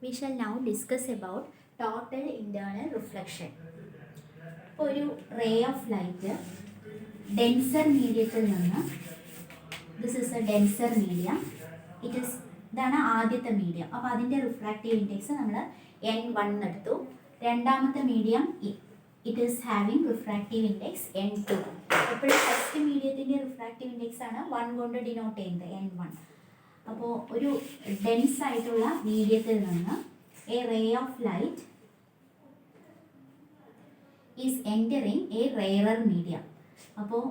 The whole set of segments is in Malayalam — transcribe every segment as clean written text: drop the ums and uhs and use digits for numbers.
we shall now discuss about total internal reflection. ഒരു റേ ഓഫ് ലൈറ്റ് ഡെൻസർ മീഡിയത്തിൽ നിന്ന്, this is A denser media, ഇതാണ് ആദ്യത്തെ മീഡിയം. അപ്പോൾ അതിൻ്റെ റിഫ്രാക്റ്റീവ് ഇൻഡെക്സ് നമ്മൾ N1 എടുത്തു. രണ്ടാമത്തെ medium it is having refractive index N2. എപ്പോഴും ഫസ്റ്റ് മീഡിയത്തിൻ്റെ റിഫ്രാക്റ്റീവ് ഇൻഡെക്സ് ആണ് 1 കൊണ്ട് ഡിനോട്ട് ചെയ്യുന്നത്, N1. അപ്പോൾ ഒരു ഡെൻസ് ആയിട്ടുള്ള മീഡിയത്തിൽ നിന്ന് a ray of light is entering a rarer medium. അപ്പോൾ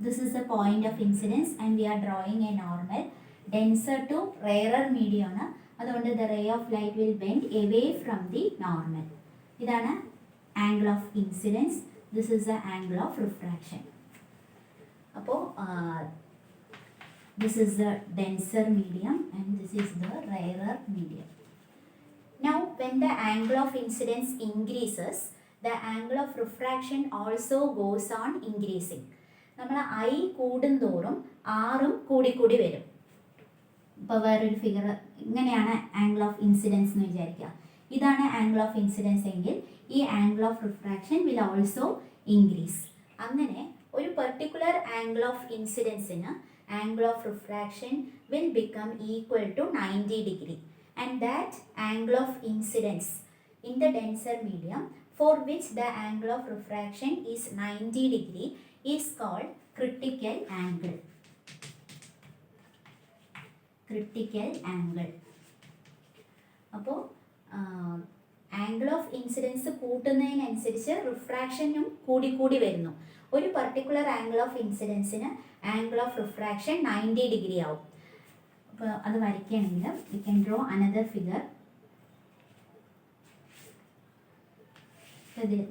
this is a point of incidence and we are drawing a normal. Denser to rarer medium ആണ്, അതുകൊണ്ട് the ray of light will bend away from the normal. ഇതാണ് angle of incidence, this is the angle of refraction. അപ്പോൾ this is the denser medium and this is the rarer medium. Now when the angle of incidence increases, the angle of refraction also goes on increasing. നമ്മൾ I കൂടുന്തോറും ആറും കൂടി വരും. ഇപ്പോൾ വേറൊരു ഫിഗർ ഇങ്ങനെയാണ് ആംഗിൾ ഓഫ് ഇൻസിഡൻസ് എന്ന് വിചാരിക്കുക. ഇതാണ് ആംഗിൾ ഓഫ് ഇൻസിഡൻസ് എങ്കിൽ ഈ angle of refraction will also increase. അങ്ങനെ ഒരു പെർട്ടിക്കുലർ ആംഗിൾ ഓഫ് ഇൻസിഡൻസിന് angle of refraction will become equal to 90 degree, and that angle of incidence in the denser medium for which the angle of refraction is 90 degree is called critical angle. Critical angle. അപ്പോൾ ആംഗിൾ ഓഫ് ഇൻസിഡൻസ് കൂട്ടുന്നതിനനുസരിച്ച് റിഫ്രാക്ഷനും കൂടി വരുന്നു. ഒരു പർട്ടിക്കുലർ ആംഗിൾ ഓഫ് ഇൻസിഡൻസിന് ആംഗിൾ ഓഫ് റിഫ്രാക്ഷൻ 90 ഡിഗ്രി ആവും. അപ്പോൾ അത് വരയ്ക്കുകയാണെങ്കിൽ we can draw another figure.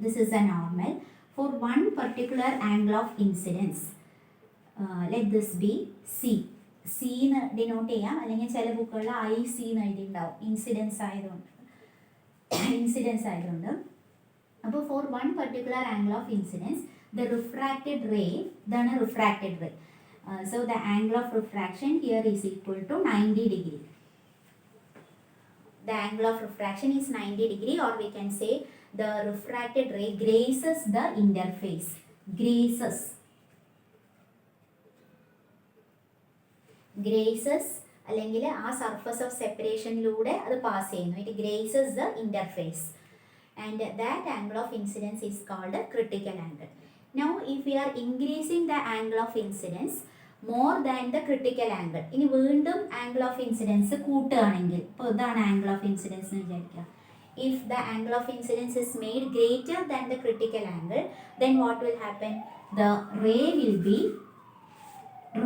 This is a normal for one particular angle of incidence. Let this be C. C എന്ന് ഡിനോട്ട് ചെയ്യാം, അല്ലെങ്കിൽ ചില ബുക്കുകളിൽ IC എന്ന് എഴുതിയിട്ടുണ്ടാവും, ഇൻസിഡൻസ് ആയതുകൊണ്ട്. അപ്പോൾ for one particular angle of incidence the refracted ray, then a refracted ray. So the angle of refraction here is equal to 90 degree. The angle of refraction is 90 degree, or we can say the refracted ray grazes the interface. Grazes അല്ലെങ്കിൽ ആ സർഫസ് ഓഫ് സെപ്പറേഷനിലൂടെ അത് പാസ് ചെയ്യുന്നു. It graces the interface and that angle of incidence is called a critical angle. Now if we are increasing the angle of incidence more than the critical angle, ഇനി വീണ്ടും ആംഗിൾ ഓഫ് ഇൻസിഡൻസ് കൂട്ടുകയാണെങ്കിൽ, ഇപ്പോൾ ഇതാണ് ആംഗിൾ ഓഫ് ഇൻസിഡൻസ് എന്ന് വിചാരിക്കുക. If the angle of incidence is made greater than the critical angle, then what will happen? The ray will be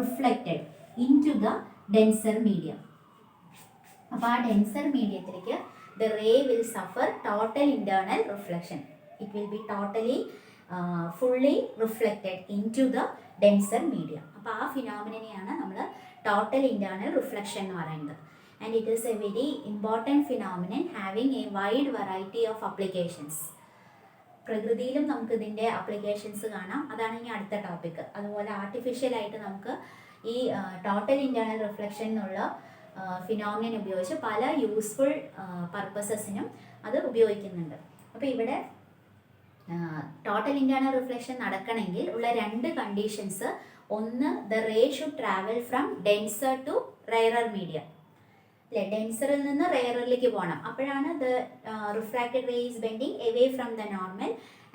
reflected into the denser medium. അപ്പോൾ ആ denser മീഡിയത്തിലേക്ക് the ray will suffer total internal reflection. It will be totally fully reflected into the denser medium. അപ്പോൾ ആ ഫിനോമിനയാണ് നമ്മൾ ടോട്ടൽ ഇൻറ്റേർണൽ റിഫ്ലക്ഷൻ എന്ന് പറയുന്നത്. And it is a very important phenomenon having a wide variety of applications. പ്രകൃതിയിലും നമുക്ക് ഇതിൻ്റെ അപ്ലിക്കേഷൻസ് കാണാം, അതാണ് ഇനി അടുത്ത ടോപ്പിക്ക്. അതുപോലെ ആർട്ടിഫിഷ്യലായിട്ട് നമുക്ക് ഈ ടോട്ടൽ ഇൻറ്റേർണൽ റിഫ്ലക്ഷൻ എന്നുള്ള ഫിനോമിനൻ ഉപയോഗിച്ച് പല യൂസ്ഫുൾ പർപ്പസസിനും അത് ഉപയോഗിക്കുന്നുണ്ട്. അപ്പോൾ ഇവിടെ ടോട്ടൽ ഇൻറ്റേർണൽ റിഫ്ലക്ഷൻ നടക്കണമെങ്കിൽ ഉള്ള രണ്ട് കണ്ടീഷൻസ്. ഒന്ന്, the ray should travel from denser to rarer medium. അല്ലേ, ഡെൻസറിൽ നിന്ന് റെയറിലേക്ക് പോകണം. അപ്പോഴാണ് the refracted ray is bending away from the normal.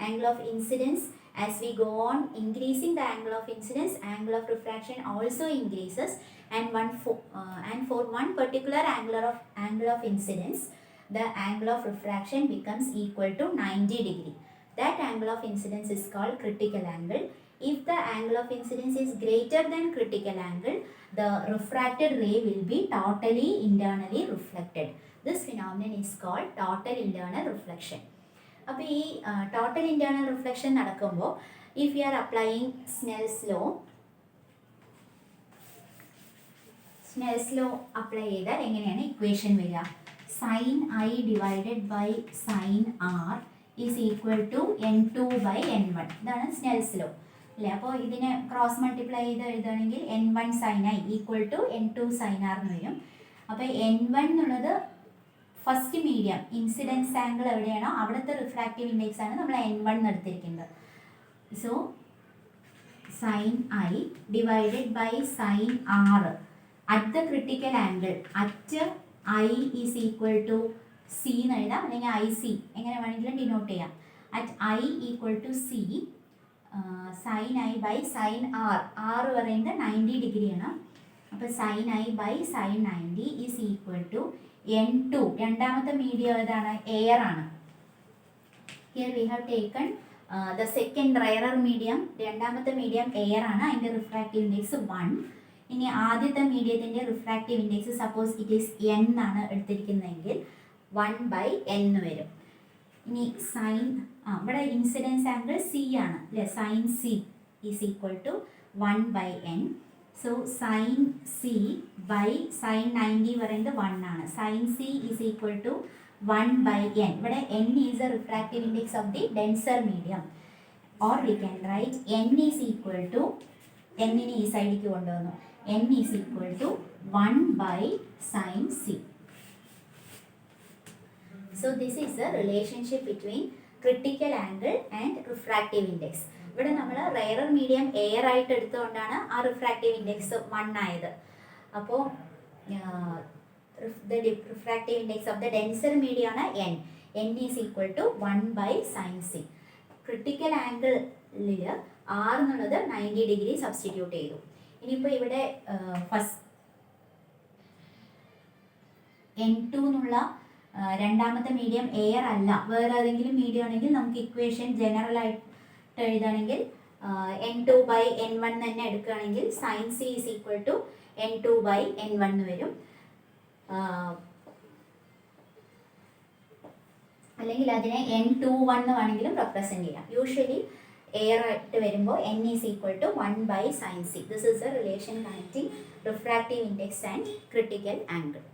Angle of incidence, as we go on increasing the angle of incidence, angle of refraction also increases, and for one particular angle of incidence, the angle of refraction becomes equal to 90 degree. That angle of incidence is called critical angle. If the angle of incidence is greater than critical angle, the refracted ray will be totally internally reflected. This phenomenon is called total internal reflection. അപ്പോൾ ഈ ടോട്ടൽ ഇൻറ്റേർണൽ റിഫ്ലക്ഷൻ നടക്കുമ്പോൾ if you are applying Snell's law apply ചെയ്താൽ എങ്ങനെയാണ് ഇക്വേഷൻ വരിക? sin I divided by sin R is equal to N2/N1. ഇതാണ് സ്നെൽസ് ലോ അല്ലേ. അപ്പോൾ ഇതിനെ ക്രോസ് മൾട്ടിപ്ലൈ ചെയ്ത് എഴുതുകയാണെങ്കിൽ N1 sin I equal to N2 sin R എന്ന് വരും. അപ്പോൾ N1 എന്നുള്ളത് ഫസ്റ്റ് മീഡിയം ഇൻസിഡൻസ് ആംഗിൾ എവിടെയാണോ അവിടുത്തെ റിഫ്രാക്റ്റീവ് ഇൻഡെക്സ് ആണ് നമ്മൾ N1 എന്ന് എടുത്തിരിക്കുന്നത്. So sin I divided by sin R at the critical angle at I is equal to C എന്ന് എഴുതാം, അല്ലെങ്കിൽ IC എങ്ങനെ വേണമെങ്കിലും ഡിനോട്ട് ചെയ്യാം. at I equal to C sin I by sin R, R പറയുന്നത് 90 ഡിഗ്രിയാണ്. അപ്പോൾ sin I by sin 90 is equal to N2. രണ്ടാമത്തെ മീഡിയം ഏതാണ്? എയർ ആണ്. Here we have taken the second rarer medium. രണ്ടാമത്തെ മീഡിയം എയർ ആണ്, അതിൻ്റെ റിഫ്രാക്റ്റീവ് ഇൻഡെക്സ് 1. ഇനി ആദ്യത്തെ മീഡിയത്തിൻ്റെ refractive index suppose it is n ആണ് എടുത്തിരിക്കുന്നതെങ്കിൽ 1/n വരും. ഇനി സൈൻ ഇവിടെ ഇൻസിഡൻസ് ആംഗിൾ സി ആണ് അല്ലേ, sine C is equal to 1/n. So sine C by sine 90 പറയുന്നത് 1 ആണ്. Sine C is equal to 1/n. ഇവിടെ n is a refractive index of the denser medium. Or we can write n is equal to, n നെ ഈ സൈഡിലേക്ക് കൊണ്ടുവന്നു, n is equal to 1/sin c. So this is the relationship between critical angle and refractive index. ഇവിടെ നമ്മൾ റയറർ മീഡിയം എയർ ആയിട്ട് എടുത്തുകൊണ്ടാണ് ആ റിഫ്രാക്റ്റീവ് ഇൻഡെക്സ് 1 ആയത്. അപ്പോൾ the refractive index of the denser medium ആണ് n. n is equal to 1/sin c. Critical ആംഗിളിൽ r എന്നുള്ളത് 90 ഡിഗ്രി സബ്സ്റ്റിറ്റ്യൂട്ട് ചെയ്തു. ഇനിയിപ്പോൾ ഇവിടെ ഫസ്റ്റ് N2 എന്നുള്ള രണ്ടാമത്തെ മീഡിയം എയർ അല്ല, വേറെ ഏതെങ്കിലും മീഡിയം ആണെങ്കിൽ നമുക്ക് ഇക്വേഷൻ ജനറൽ ആയിട്ട് എഴുതുകയാണെങ്കിൽ N2/N1 തന്നെ എടുക്കുകയാണെങ്കിൽ sin c is equal to N2/N1 എന്ന് വരും. അല്ലെങ്കിൽ അതിനെ N21 എന്ന് വേണമെങ്കിലും റെപ്രസെൻറ്റ് ചെയ്യാം. യൂഷ്വലി എയർ ആയിട്ട് വരുമ്പോൾ n is equal to 1/sin c. This is the relation connecting refractive index and critical angle.